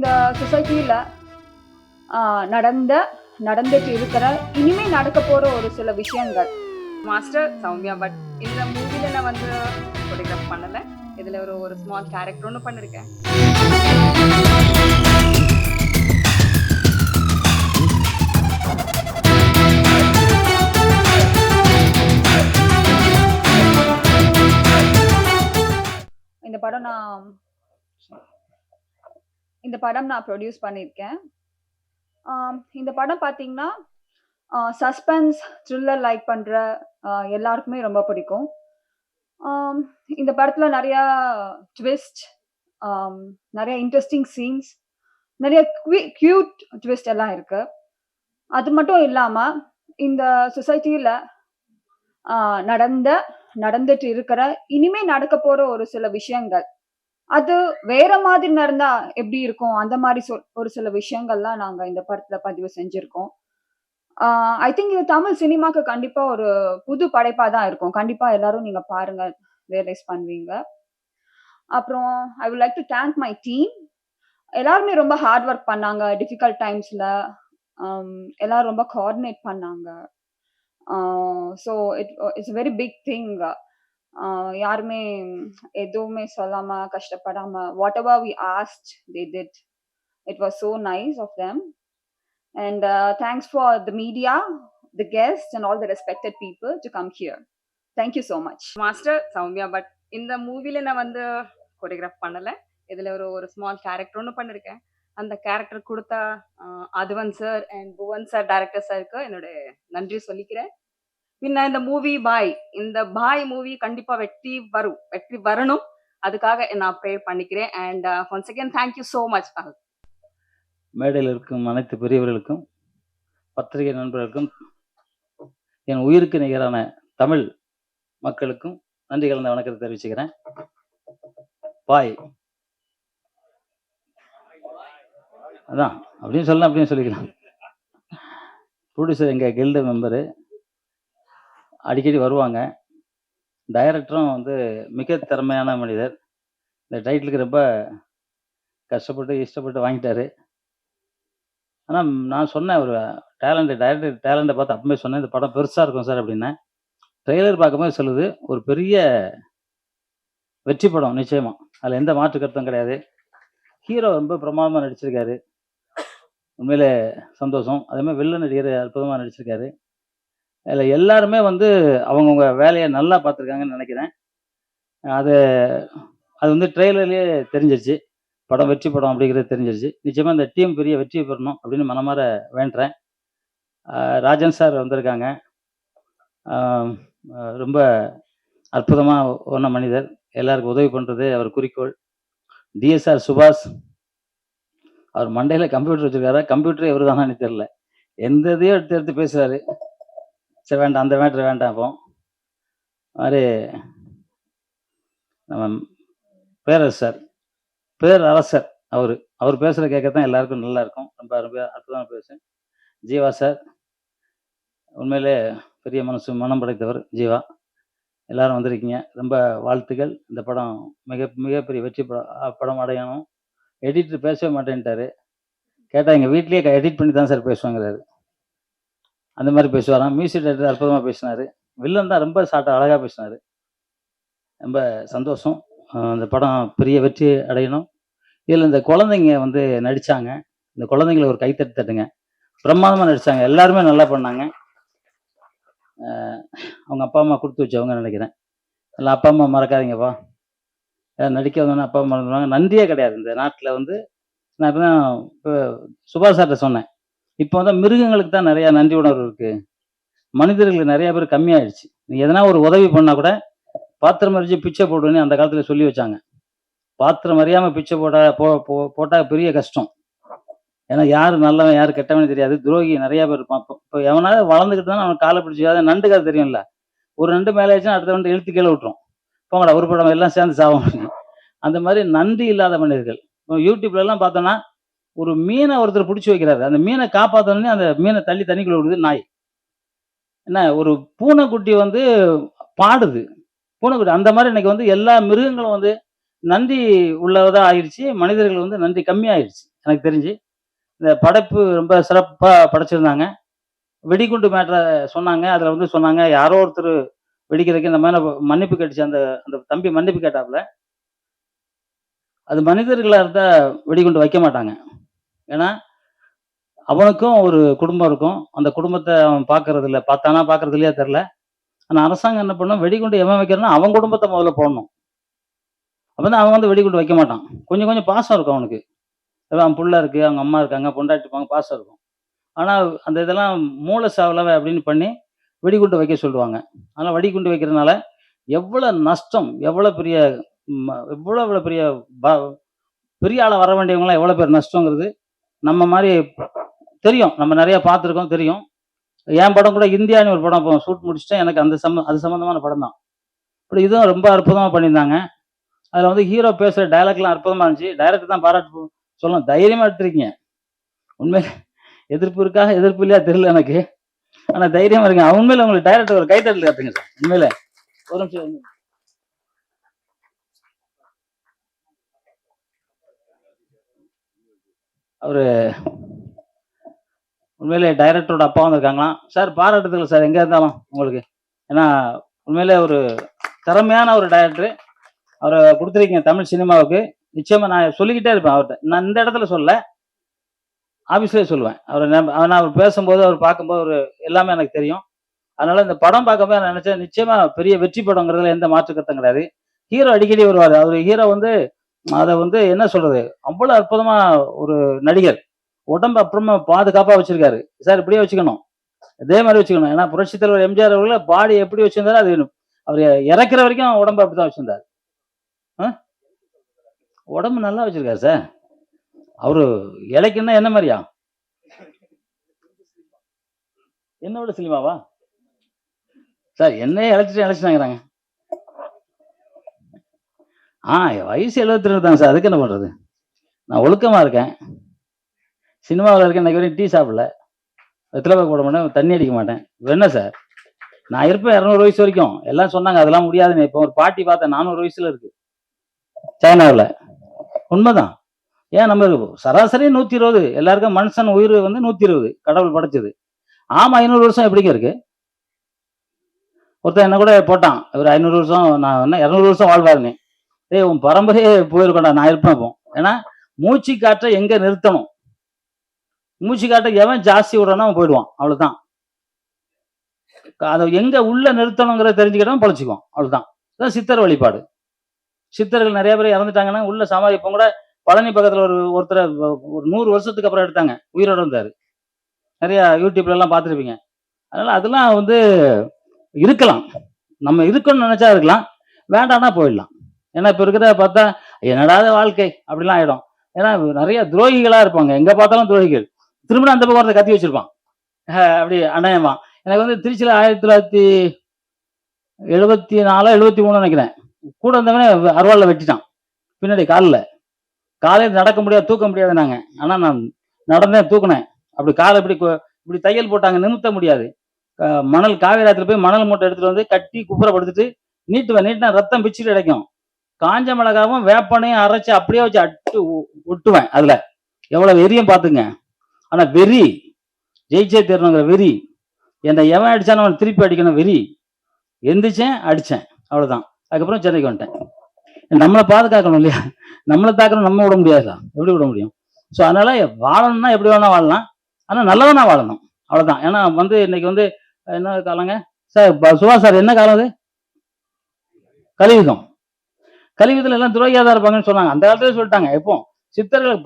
இந்த சொசைட்டில நடந்த நடந்துட்டு இருக்கிற இனிமே நடக்க போற ஒரு சில விஷயங்கள். மாஸ்டர் சௌமியா பட் இந்த மூவில நான் வந்து கொரியோகிராஃப் பண்ணல. இதுல ஒரு ஸ்மால் கேரக்டர் ஒன்று பண்ணிருக்கேன். இந்த படம் நான் ப்ரொடியூஸ் பண்ணியிருக்கேன். இந்த படம் பார்த்தீங்கன்னா சஸ்பென்ஸ் த்ரில்லர் லைக் பண்ற எல்லாருக்குமே ரொம்ப பிடிக்கும். இந்த படத்துல நிறைய ட்விஸ்ட், நிறைய இன்ட்ரெஸ்டிங் சீன்ஸ், நிறைய கியூட் ட்விஸ்ட் எல்லாம் இருக்கு. அது மட்டும் இல்லாம இந்த சொசைட்டில நடந்துட்டு இருக்கிற இனிமே நடக்க போற ஒரு சில விஷயங்கள், அது வேற மாதிரி நடந்தா எப்படி இருக்கும், அந்த மாதிரி ஒரு சில விஷயங்கள்லாம் நாங்க இந்த படத்துல பதிவு செஞ்சிருக்கோம். ஐ திங்க் இது தமிழ் சினிமாக்கு கண்டிப்பா ஒரு புது படைப்பா தான் இருக்கும். கண்டிப்பா எல்லாரும் நீங்க பாருங்க, ரியலைஸ் பண்ணுவீங்க. அப்புறம் I would like to thank my team. எல்லாருமே ரொம்ப ஹார்ட் ஒர்க் பண்ணாங்க டிஃபிகல்ட் டைம்ஸ்ல. எல்லாரும் ரொம்ப கோஆர்டினேட் பண்ணாங்க. So it's very big thing. யாருமே எதுவுமே சொல்லாம கஷ்டப்படாம whatever we asked they did. It was so nice of them. And thanks for the media, the guests and all the respected people to come here. Thank you so much. Master Sowmya but இந்த மூவில நான் வந்து choreograph பண்ணல. இதுல ஒரு small character ஒன்று பண்ணிருக்கேன். அந்த கேரக்டர் கொடுத்த Athuvan sir and Bhuvan sir director சாருக்கு என்னோட நன்றி சொல்லிக்கிறேன். பின்ன இந்த பாய் மூவி கண்டிப்பா வெற்றி வரணும். அதுக்காக நான் ப்ரே பண்ணிக்கிறேன். And once again thank you so much. மேடையில் இருக்கும் அனைத்து பெரியவர்களுக்கும், பத்திரிகை நண்பர்களுக்கும், என் உயிருக்கு நிகரான தமிழ் மக்களுக்கும் நன்றி கலந்த வணக்கத்தை தெரிவிச்சுக்கிறேன். பாய் அதான் அப்படின்னு சொல்லலாம், அப்படின்னு சொல்லிக்கலாம். ப்ரொடியூசர் எங்கள் கில்டு மெம்பரு, அடிக்கடி வருவாங்க. டைரக்டரும் வந்து மிக திறமையான மனிதர். இந்த டைட்டிலுக்கு ரொம்ப கஷ்டப்பட்டு இஷ்டப்பட்டு வாங்கிட்டாரு. ஆனால் நான் சொன்னேன், ஒரு டைரக்டர் டேலண்ட்டை பார்த்து அப்பவே சொன்னேன், இந்த படம் பெருசாக இருக்கும் சார் அப்படின்னேன். ட்ரெய்லர் பார்க்கும்போது சொல்லுது ஒரு பெரிய வெற்றி படம் நிச்சயமாக, அதில் எந்த மாற்று கருத்தும் கிடையாது. ஹீரோ ரொம்ப பிரமாதமாக நடிச்சிருக்காரு, உண்மையிலே சந்தோஷம். அதேமாதிரி வில்ல நடிகர் அற்புதமாக நடிச்சிருக்காரு. அதில் எல்லாருமே வந்து அவங்கவுங்க வேலையை நல்லா பார்த்துருக்காங்கன்னு நினைக்கிறேன். அது வந்து ட்ரெய்லர்லேயே தெரிஞ்சிருச்சு, படம் வெற்றி படம் அப்படிங்கிறது தெரிஞ்சிருச்சு. நிச்சயமாக இந்த டீம் பெரிய வெற்றி பெறணும் அப்படின்னு மனமாற வேண்டுறேன். ராஜன் சார் வந்திருக்காங்க, ரொம்ப அற்புதமாக ஒன்ன மனிதர், எல்லாருக்கும் உதவி பண்ணுறது அவர் குறிக்கோள். டிஎஸ்ஆர் சுபாஷ், அவர் மண்டையில் கம்ப்யூட்டர் வச்சுருக்காரா, கம்ப்யூட்டரே இவர் தானே தெரில, எந்த இதையும் எடுத்து பேசுகிறாரு. சரி வேண்டாம், அந்த மேட்ரு வேண்டாம். அப்போ மாதிரி நம்ம பேரரசர் அவர் பேசுகிற கேட்கத்தான் எல்லாருக்கும் நல்லா இருக்கும். ரொம்ப அற்புதமாக பேசு. ஜீவா சார் உண்மையிலே பெரிய மனம் படைத்தவர் ஜீவா. எல்லாரும் வந்திருக்கீங்க, ரொம்ப வாழ்த்துக்கள். இந்த படம் மிகப்பெரிய வெற்றி படம் அடையணும். எடிட்டர் பேசவே மாட்டேன்ட்டாரு. கேட்டால் எங்கள் வீட்லேயே எடிட் பண்ணி தான் சார் பேசுவாங்கிறாரு. அந்த மாதிரி பேசுவாராம். மியூசிக் டைரக்டர் அற்புதமாக பேசினார். வில்லன் தான் ரொம்ப அழகாக பேசினார். ரொம்ப சந்தோஷம். இந்த படம் பெரிய வெற்றி அடையணும். இதில் இந்த குழந்தைங்க வந்து நடித்தாங்க. இந்த குழந்தைங்களை ஒரு கைத்தட்டு தட்டுங்க. பிரமாதமாக நடித்தாங்க, எல்லாருமே நல்லா பண்ணாங்க. அவங்க அப்பா அம்மா கொடுத்து வச்சவங்க நினைக்கிறேன். எல்லாம் அப்பா அம்மா மறக்காதீங்கப்பா. நடிக்க வந்தோன்னா அப்பா அம்மா மறந்துடுவாங்க. நன்றியே கிடையாது இந்த நாட்டில். வந்து நான் இப்போ தான் சுபாஷ் சார்கிட்ட சொன்னேன், இப்போ வந்து மிருகங்களுக்கு தான் நிறையா நன்றி உணர்வு இருக்குது, மனிதர்களுக்கு நிறைய பேர் கம்மியாயிடுச்சு. நீ எதனா ஒரு உதவி பண்ணால் கூட பாத்திரம் அறிஞ்சு பிச்சை போடுன்னு அந்த காலத்தில் சொல்லி வச்சாங்க. பாத்திரம் அறியாமல் பிச்சை போட்டால் பெரிய கஷ்டம். ஏன்னா யார் நல்லவன் யார் கெட்டவனு தெரியாது, துரோகி நிறைய பேர் இருப்பான். இப்போ எவனாவது வளர்ந்துக்கிட்டு தானே அவனுக்கு காலை பிடிச்சி, நண்டு கதை தெரியும்ல, ஒரு நண்டு மேலே ஆச்சுன்னா அடுத்த நண்டு இழுத்து கீழே விட்டுரும், போங்கடா ஒரு படம் எல்லாம் சேர்ந்து சாவும். அந்த மாதிரி நன்றி இல்லாத மனிதர்கள். இப்போ யூடியூப்ல எல்லாம் பார்த்தோன்னா ஒரு மீனை ஒருத்தர் பிடிச்சி வைக்கிறாரு, அந்த மீனை காப்பாற்றணுன்னே அந்த மீனை தண்ணிக்குள்ள விடுது நாய். என்ன ஒரு பூனைக்குட்டி வந்து பாடுது, பூனைக்குட்டி. அந்த மாதிரி இன்னைக்கு வந்து எல்லா மிருகங்களும் வந்து நன்றி உள்ளதாக ஆயிடுச்சு, மனிதர்கள் வந்து நன்றி கம்மியாயிடுச்சு. எனக்கு தெரிஞ்சு. இந்த படைப்பு ரொம்ப சிறப்பாக படைச்சிருந்தாங்க. வெடிகுண்டு மேட்டரை சொன்னாங்க. அதில் வந்து சொன்னாங்க, யாரோ ஒருத்தர் வெடிக்கிறதுக்கு இந்த மாதிரி மன்னிப்பு கேட்டுச்சு. அந்த அந்த தம்பி மன்னிப்பு கேட்டாப்புல. அது மனிதர்களாக இருந்தால் வெடிகுண்டு வைக்க மாட்டாங்க. ஏன்னா அவனுக்கும் ஒரு குடும்பம் இருக்கும். அந்த குடும்பத்தை அவன் பார்க்கறது இல்ல. பார்த்தானா பார்க்கறது இல்லையா தெரில. ஆனால் அரசாங்கம் என்ன பண்ணும், வெடிகுண்டு எவன் வைக்கிறானோ அவன் குடும்பத்தை முதல்ல போடணும். அப்போ தான் அவன் வந்து வெடிகுண்டு வைக்க மாட்டான். கொஞ்சம் கொஞ்சம் பாசம் இருக்கும் அவனுக்கு. அவன் புள்ள இருக்கு, அவங்க அம்மா இருக்காங்க, பொண்டாட்டி இருப்பாங்க, பாசம் இருக்கும். ஆனால் அந்த இதெல்லாம் மூளை சாவலவை அப்படின்னு பண்ணி வெடிகுண்டு வைக்க சொல்லுவாங்க. ஆனால் வெடிகுண்டு வைக்கிறதுனால எவ்வளோ நஷ்டம், எவ்வளோ பெரிய எவ்வளோ பெரிய பெரிய ஆளாக வர வேண்டியவங்களாம் எவ்வளோ பேர் நஷ்டங்கிறது நம்ம மாதிரி தெரியும். நம்ம நிறையா பார்த்துருக்கோம், தெரியும். என் படம் கூட இந்தியான்னு ஒரு படம் இப்போ ஷூட் முடிச்சுட்டேன். எனக்கு அது சம்மந்தமான படம் தான். இப்படி இதுவும் ரொம்ப அற்புதமாக பண்ணியிருந்தாங்க. அதில் வந்து ஹீரோ பேசுகிற டைலாக்லாம் அற்புதமாக இருந்துச்சு. டைரக்டர் தான் பாராட்டு சொல்லணும். தைரியமாக எடுத்துருக்கீங்க. உண்மையிலே எதிர்ப்பு இருக்கா எதிர்ப்பு இல்லையா தெரியல எனக்கு. ஆனால் தைரியமாக இருங்க. உண்மையில உங்களுக்கு டைரக்டர் ஒரு கைத்தட்டல் காட்டுங்க சார். உண்மையில ஒரு நிமிஷம். அவர் உண்மையிலே டைரக்டரோட அப்பா வந்திருக்காங்களாம். சார் பாராட்டுதல் சார் எங்கே இருந்தாலும் உங்களுக்கு. ஏன்னா உண்மையிலே ஒரு திறமையான ஒரு டைரக்டரு. அவரை கொடுத்துருக்கீங்க தமிழ் சினிமாவுக்கு. நிச்சயமாக நான் சொல்லிக்கிட்டே இருப்பேன் அவர்கிட்ட. நான் இந்த இடத்துல சொல்ல, ஆஃபீஸ்லேயே சொல்லுவேன். அவர் பேசும்போது, அவர் பார்க்கும்போது ஒரு எல்லாமே எனக்கு தெரியும். அதனால இந்த படம் பார்க்கும்போது நான் நினைச்சேன், நிச்சயமா பெரிய வெற்றி படங்கிறதுல எந்த மாற்று கருத்தும் கிடையாது. ஹீரோ அடிக்கடி வருவார். அவர் ஹீரோ வந்து அதை வந்து என்ன சொல்றது, அவ்வளோ அற்புதமா ஒரு நடிகர். உடம்பு அப்புறமா பாதுகாப்பாக வச்சிருக்காரு. சார் இப்படியே வச்சுக்கணும், இதே மாதிரி வச்சுக்கணும். ஏன்னா புரட்சி தலைவர் எம்ஜிஆர் அவர்கள பாடி எப்படி வச்சிருந்தாரு, அது அவர் இறக்குற வரைக்கும் உடம்பு அப்படிதான் வச்சிருந்தார். உடம்பு நல்லா வச்சிருக்காரு சார். அவரு இலைக்குன்னா என்ன மாதிரியா, என்னோட சினிமாவா சார்? என்னையே இழைச்சிட்டாங்கிறாங்க. வயசு 72 தான் சார். அதுக்கு என்ன பண்றது, நான் ஒழுக்கமா இருக்கேன். சினிமாவில் இருக்கேன். இன்னைக்கு வரைக்கும் டீ சாப்பிடல, வெத்தலை பாக்கு போட மாட்டேன், தண்ணி அடிக்க மாட்டேன். என்ன சார், நான் இருப்பேன் 200 வயசு வரைக்கும். எல்லாம் சொன்னாங்க அதெல்லாம் முடியாதுன்னு. இப்போ ஒரு பாட்டி பார்த்தேன் 400 வயசுல இருக்கு சைனாவில். உண்மைதான். ஏன் நம்ம சராசரி 120, எல்லாருக்கும் மனுஷன் உயிர் வந்து 120 கடவுள் படைச்சது. 500 வருஷம் எப்படிங்க இருக்கு? ஒருத்தன் என்ன கூட போட்டான், ஒரு 500 வருஷம், நான் என்ன 200 வருஷம் வாழ்வாருன்னு. உன் பரம்பரையே போயிருக்கோண்டா, நான் இருப்பேன் இப்போ. ஏன்னா மூச்சு காற்றை எங்க நிறுத்தணும், மூச்சு காற்றை எவன் ஜாஸ்தி விடுறானோ அவன் போயிடுவான். அவ்வளவுதான். அதை எங்க உள்ள நிறுத்தணுங்கிறத தெரிஞ்சுக்கிட்டவன் பழச்சிக்குவான். அவ்வளவுதான். சித்தர் வழிபாடு. சித்தர்கள் நிறைய பேர் இறந்துட்டாங்கன்னா உள்ள சமாதி. இப்போ கூட பழனி பக்கத்துல ஒருத்தர் ஒரு 100 வருஷத்துக்கு அப்புறம் எடுத்தாங்க, உயிரோட இருந்தாரு. நிறைய யூடியூப்ல எல்லாம் பார்த்துருப்பீங்க. அதனால அதெல்லாம் வந்து இருக்கலாம், நம்ம இருக்கணும்னு நினைச்சா இருக்கலாம், வேண்டாம்னா போயிடலாம். ஏன்னா இப்ப இருக்கிறத பார்த்தா என்னடாத வாழ்க்கை அப்படிலாம் ஆயிடும். ஏன்னா நிறைய துரோகிகளா இருப்பாங்க, எங்க பார்த்தாலும் துரோகிகள். திரும்ப அந்த பக்கம் ஒருத்தர் கத்தி வச்சிருப்பான், அப்படி அநேகமா. எனக்கு வந்து திருச்சியில 1974 73 நினைக்கிறேன், கூட வந்தவனே அருவாளில் வெட்டிட்டான் பின்னாடி காலையில் நடக்க முடியாது, தூக்க முடியாது நாங்க. ஆனா நான் நடந்தேன், தூக்குனேன். அப்படி காலை இப்படி தையல் போட்டாங்க, நிமித்த முடியாது. மணல் காவேரி போய் மணல் மூட்டை எடுத்துட்டு வந்து கட்டி குப்புறப்படுத்திட்டு நீட்டுனா ரத்தம் பிச்சுட்டு கிடைக்கும். காஞ்ச மிளகாவும் வேப்பனையும் அரைச்சு அப்படியே வச்சு அட்டு ஒட்டுவேன். அதுல எவ்வளவு வெறியும் பாத்துங்க. ஆனா வெறி ஜெயிச்சே தரணுங்கிற வெறி. என்னை எவன் அடிச்சானு அவன் திருப்பி அடிக்கணும் வெறி. எந்திரிச்சேன், அடிச்சேன், அவ்வளவுதான். அதுக்கப்புறம் சென்னைக்கு வந்துட்டேன். நம்மளை பாதுகாக்கணும் இல்லையா, நம்மளை தாக்கணும், நம்ம விட முடியாதுல்ல, எப்படி விட முடியும்? ஸோ அதனால வாழணும்னா எப்படி வேணா வாழலாம், ஆனா நல்லவனா வாழணும், அவ்வளவுதான். ஏன்னா வந்து இன்னைக்கு வந்து என்ன காலங்க சார், சுபாஷ் சார், என்ன காலம் அது? கலியுகம். கலியுகத்துல எல்லாம் துரோகியா தான் இருப்பாங்கன்னு சொன்னாங்க. அந்த காலத்துல சொல்லிட்டாங்க. எப்போ சித்தர்கள்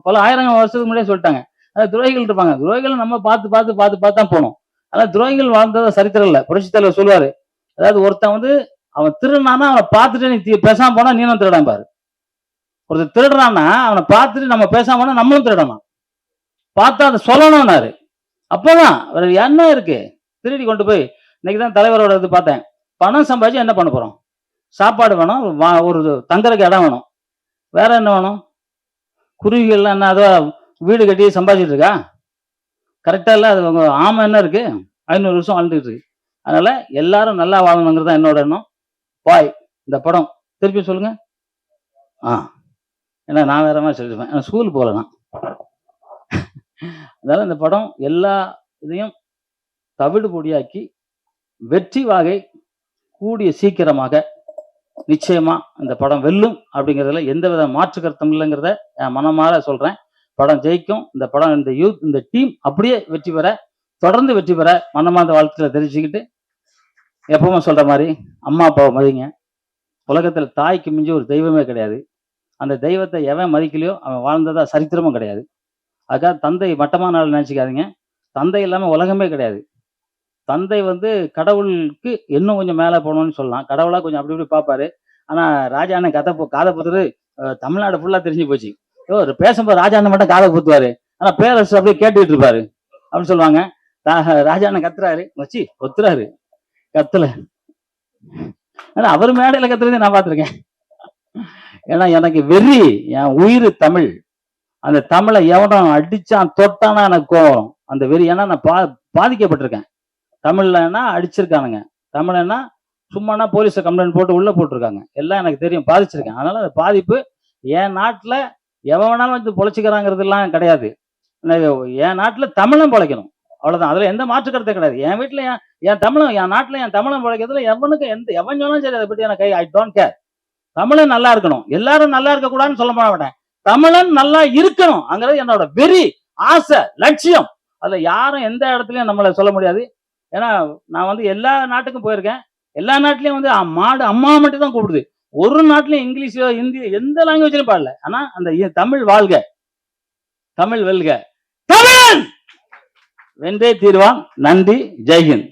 பல ஆயிரம் வருஷத்துக்கு முன்னாடியே சொல்லிட்டாங்க. அதாவது துரோகிகள் இருப்பாங்க. துரோகிகள் நம்ம பார்த்து தான் போகணும். ஆனா துரோகிகள் வாழ்ந்தத சரித்திரம் இல்லை. புரட்சி தலைவர் சொல்லுவாரு, அதாவது ஒருத்தன் வந்து அவன் திருடுனானா அவனை பார்த்துட்டு நீ பேசாம போனா நீனும் திருடான் பாரு. ஒருத்தர் திருடுறான்னா அவனை பார்த்துட்டு நம்ம பேசாம போனா நம்மளும் திருடணும். பார்த்தா அதை சொல்லணும்னாரு. அப்பதான் வேற என்ன இருக்கு, திருடி கொண்டு போய். இன்னைக்குதான் தலைவரோட இது பார்த்தேன். பணம் சம்பாதிச்சு என்ன பண்ண போறோம்? சாப்பாடு வேணும், ஒரு தங்கறதுக்கு இடம் வேணும், வேற என்ன வேணும்? குருவிகள்லாம் என்ன அதோ வீடு கட்டி சம்பாதிச்சுட்டு இருக்கா? கரெக்டா இல்ல. அது உங்க ஆமை என்ன இருக்கு, 500 வருஷம் வாழ்ந்துட்டு இருக்கு. அதனால எல்லாரும் நல்லா வாழணுங்கிறது தான் என்னோட எண்ணம். பாய், இந்த படம் திருப்பி சொல்லுங்க. ஏன்னா நான் வேற மாதிரி சொல்லிருப்பேன். நான் ஸ்கூல் போகல நான். அதனால இந்த படம் எல்லா இதையும் தவிடு பொடியாக்கி வெற்றி வாகை கூடிய சீக்கிரமாக நிச்சயமா இந்த படம் வெல்லும் அப்படிங்கிறதுல எந்தவித மாற்று கருத்தும் இல்லைங்கிறத என் மனமாற சொல்றேன். படம் ஜெயிக்கும். இந்த படம் இந்த டீம் அப்படியே வெற்றி பெற, தொடர்ந்து வெற்றி பெற மனமார்ந்த வாழ்த்துக்களை தெரிவிச்சுக்கிட்டு, எப்பவுமே சொல்ற மாதிரி அம்மா அப்பாவை மதிங்க. உலகத்துல தாய்க்கு மிஞ்சி ஒரு தெய்வமே கிடையாது. அந்த தெய்வத்தை எவன் மதிக்கலையோ அவன் வாழ்ந்ததா சரித்திரமும் கிடையாது. அதுக்காக தந்தை மட்டமான நாள் நினைச்சுக்காதீங்க. தந்தை இல்லாம உலகமே கிடையாது. தந்தை கடவுளுக்கு இன்னும் கொஞ்சம் மேல போகணும்னு சொல்லலாம். கடவுளா கொஞ்சம் அப்படி இப்படி பார்ப்பாரு. ஆனா ராஜா அண்ணன் காதை பொறுத்தது தமிழ்நாடு ஃபுல்லா தெரிஞ்சு போச்சு. பேசும்போது ராஜா அண்ணன் மட்டும் காதை பொத்துவாரு. ஆனா பேரரசு அப்படியே கேட்டுக்கிட்டு இருப்பாரு அப்படின்னு சொல்லுவாங்க. ராஜா அண்ணன் கத்துறாரு, வச்சு ஒத்துறாரு, கத்துல. ஆனா அவர் மேடையில கத்துறதே நான் பார்த்திருக்கேன். ஏன்னா எனக்கு வெறி, என் உயிர் தமிழ். அந்த தமிழை எவனும் அடிச்சான் தொட்டானா எனக்கு கோவம். அந்த வெறி, ஏன்னா நான் பாதிக்கப்பட்டிருக்கேன். தமிழ்லன்னா அடிச்சிருக்கானுங்க, தமிழ்னா சும்மானா போலீஸை கம்ப்ளைண்ட் போட்டு உள்ள போட்டிருக்காங்க. எல்லாம் எனக்கு தெரியும், பாதிச்சிருக்கேன். அதனால அந்த பாதிப்பு என் நாட்டுல எவன் வேணாலும் பொழைச்சிக்கிறாங்கிறதுலாம் கிடையாது. என் நாட்டுல தமிழன் பொழைக்கணும், அவ்வளவுதான். அதுல எந்த மாற்று கருத்தே கிடையாது. என் வீட்டுல என் தமிழன், என் நாட்டுல என் தமிழன் பொழைக்கிறதுல எவனுக்கு எவன் சொன்னாலும் சரி, அதை பற்றி எனக்கு ஐ டோன்ட் கேர். தமிழன் நல்லா இருக்கணும், எல்லாரும் நல்லா இருக்க கூடாதுன்னு சொல்ல மாட்டேன். தமிழன் நல்லா இருக்கணும் அங்கிறது என்னோட வெறி, ஆசை, லட்சியம். அதுல யாரும் எந்த இடத்துலயும் நம்மளை சொல்ல முடியாது. ஏன்னா நான் எல்லா நாட்டுக்கும் போயிருக்கேன். எல்லா நாட்டிலயும் மாடு அம்மா மட்டும் தான் கூப்பிடுது. ஒரு நாட்டிலயும் இங்கிலீஷோ ஹிந்தி எந்த லாங்குவேஜ்லயும் பாடல. ஆனா அந்த தமிழ் வாழ்க, தமிழ் வெல்க, தமிழன் வென்றே தீர்வான். நன்றி, ஜெய்ஹிந்த்.